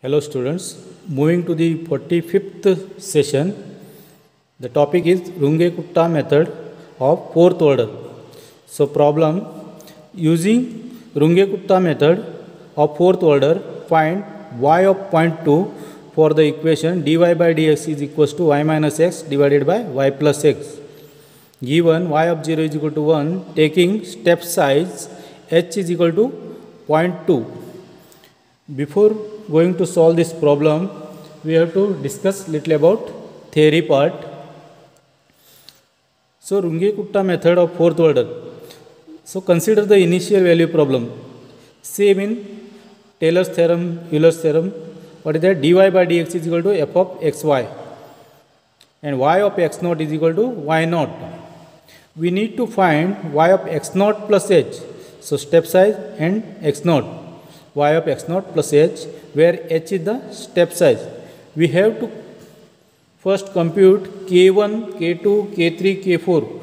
Hello students, moving to the 45th session, the topic is Runge-Kutta method of fourth order. So problem, using Runge-Kutta method of fourth order, find y of point 2 for the equation dy by dx is equals to y minus x divided by y plus x. Given y of 0 is equal to 1, taking step size h is equal to 0.2. Before going to solve this problem, we have to discuss little about theory part. So Runge-Kutta method of fourth order. So consider the initial value problem. Same in Taylor's theorem, Euler's theorem. What is that? Dy by dx is equal to f of xy and y of x naught is equal to y naught. We need to find y of x naught plus h. So step size and x naught. Y of x naught plus h, where h is the step size. We have to first compute k1, k2, k3, k4.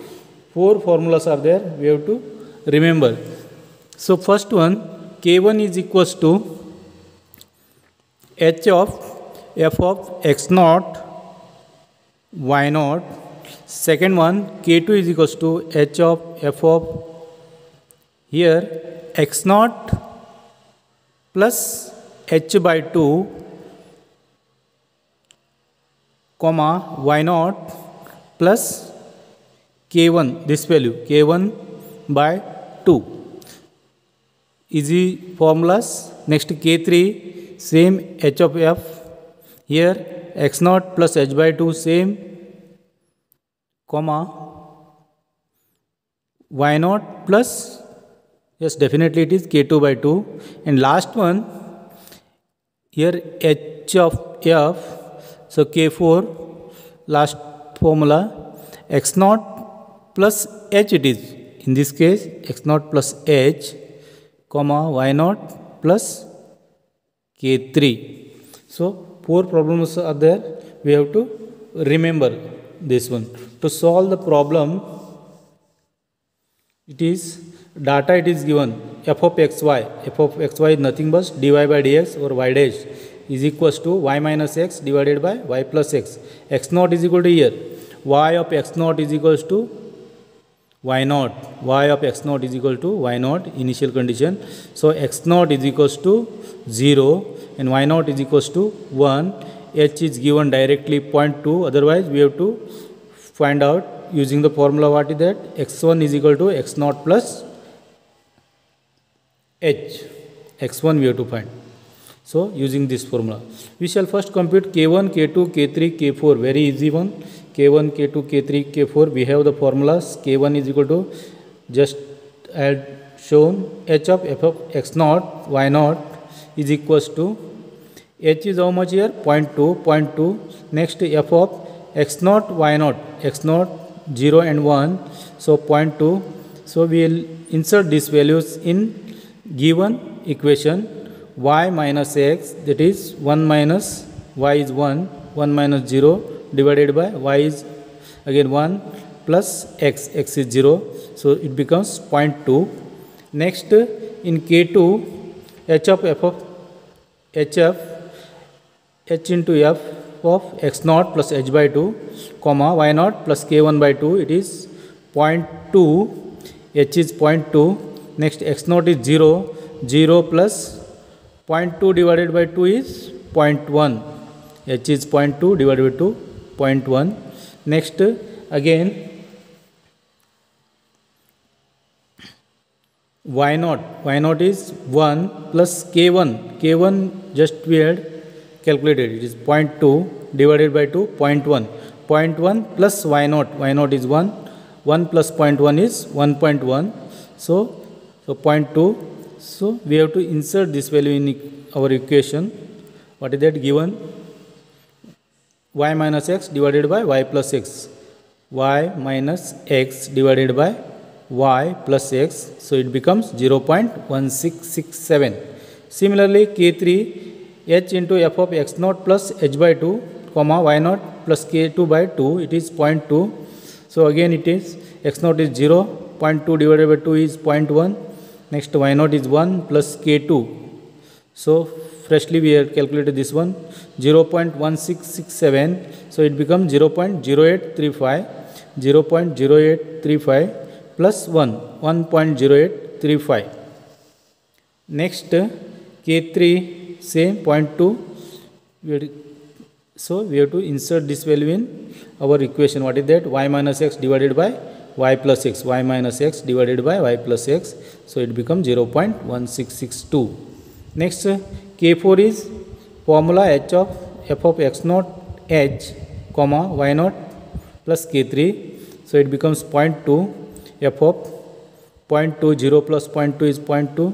Four formulas are there, we have to remember. So first one, k1 is equals to h of f of x naught, y naught. Second one, k2 is equals to h of f of here x naught plus h by 2 comma y naught plus k1, this value k1 by 2. Easy formulas. Next k3, same h of f, here x naught plus h by 2 same, comma y naught plus, yes, definitely it is k2 by 2. And last one, here h of f, so k4, last formula, x naught plus h it is. In this case, x naught plus h, comma y naught plus k3. So four problems are there. We have to remember this one. To solve the problem, it is data it is given f of xy. F of xy is nothing but dy by dx or y dash is equals to y minus x divided by y plus x. X naught is equal to here. Y of x naught is equals to y naught. Y of x naught is equal to y naught, initial condition. So x naught is equals to 0 and y naught is equals to 1. H is given directly 0.2. Otherwise, we have to find out using the formula. What is that? X1 is equal to x naught plus h. X1 we have to find. So using this formula, we shall first compute k1, k2, k3, k4. Very easy one. K1, K2, K3, K4. We have the formulas. K1 is equal to, just I had shown, h of f of x naught, y naught is equals to, h is how much here? 0.2, 0.2. Next f of x naught, y naught, x naught 0 and 1. So 0.2. So we will insert these values in given equation. Y minus x, that is 1 minus y is 1, 1 minus 0 divided by y is again 1 plus x, x is 0. So it becomes 0.2. Next in K2, h of f of hf, h into f of x naught plus h by 2, comma y naught plus k1 by 2, it is 0.2, h is 0.2. Next x naught is 0, 0 plus 0.2 divided by 2 is 0.1. H is 0.2 divided by 2, 0.1. Next again y naught is 1 plus k1. K1 just we had calculated. It is 0.2 divided by 2, 0.1. 0.1 plus y naught is 1. 1 plus 0.1 is 1.1. So 0.2. So we have to insert this value in our equation. What is that given? Y minus x divided by y plus x. Y minus x divided by y plus x. So it becomes 0.1667. Similarly, K3, h into f of x naught plus h by 2, comma y naught plus k2 by 2, it is 0.2. So again it is x naught is 0, 0.2 divided by 2 is 0.1. Next y naught is 1 plus k2. So freshly we have calculated this one 0.1667, so it becomes 0.0835, 0.0835 plus 1, 1.0835. Next K3 same 0.2, so we have to insert this value in our equation. What is that? Y minus x divided by y plus x, y minus x divided by y plus x, so it becomes 0.1662. Next K4 is formula h of f of x naught h comma y naught plus K3, so it becomes 0.2, f of 0.2, 0 plus 0.2 is 0.2,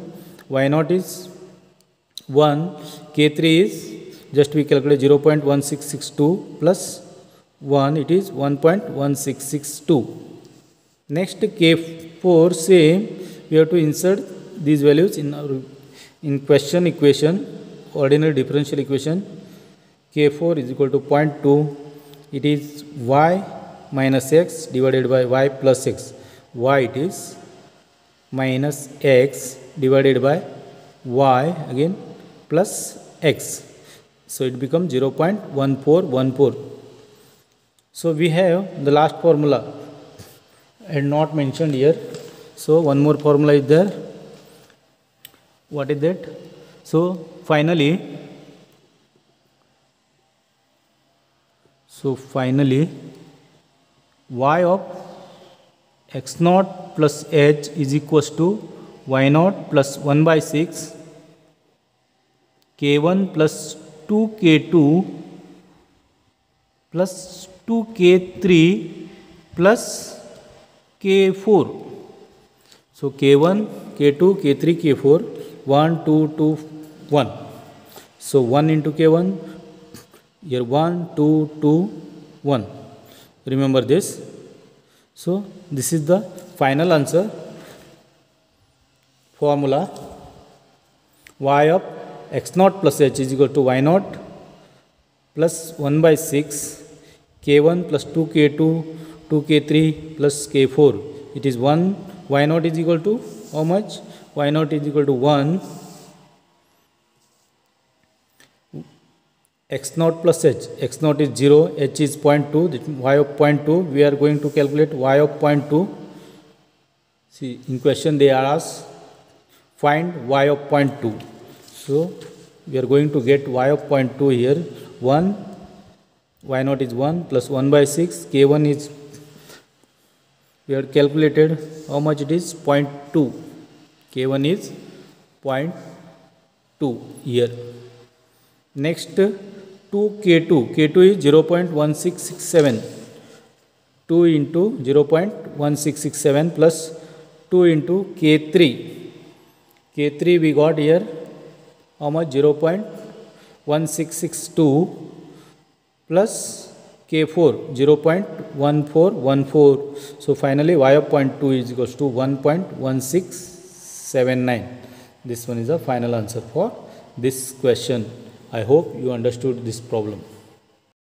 y naught is 1, K3 is just we calculate 0.1662 plus 1, it is 1.1662. Next K4 same, we have to insert these values in our question equation, ordinary differential equation. K4 is equal to 0.2, it is y minus x divided by y plus x, y it is minus x divided by y again plus x, so it becomes 0.1414. So we have the last formula and not mentioned here, so one more formula is there. What is that? So finally y of x naught plus h is equals to y naught plus 1 by 6 k1 plus 2k2 plus 2k3 plus k4. So k1, k2, k3, k4, 1, 2, 2, 1. So 1 into k1, here 1, 2, 2, 1. Remember this. So this is the final answer. Formula y of x naught plus h is equal to y naught plus 1 by 6 k1 plus 2k2 2k3 plus k4. It is 1. Y naught is equal to how much? Y naught is equal to 1. X naught plus h. X naught is 0. H is 0.2. Y of 0.2. We are going to calculate y of 0.2. See, in question they are asked find y of 0.2. So we are going to get y of 0.2 here. 1. Y naught is 1 plus 1 by 6. K1 is, we have calculated how much it is, 0.2. K1 is 0.2 here. Next 2K2. K2 is 0.1667. 2 into 0.1667 plus 2 into K3. K3 we got here how much? 0.1662 plus K4 0.1414. So finally y of 0.2 is equals to 1.1679. This one is the final answer for this question. I hope you understood this problem.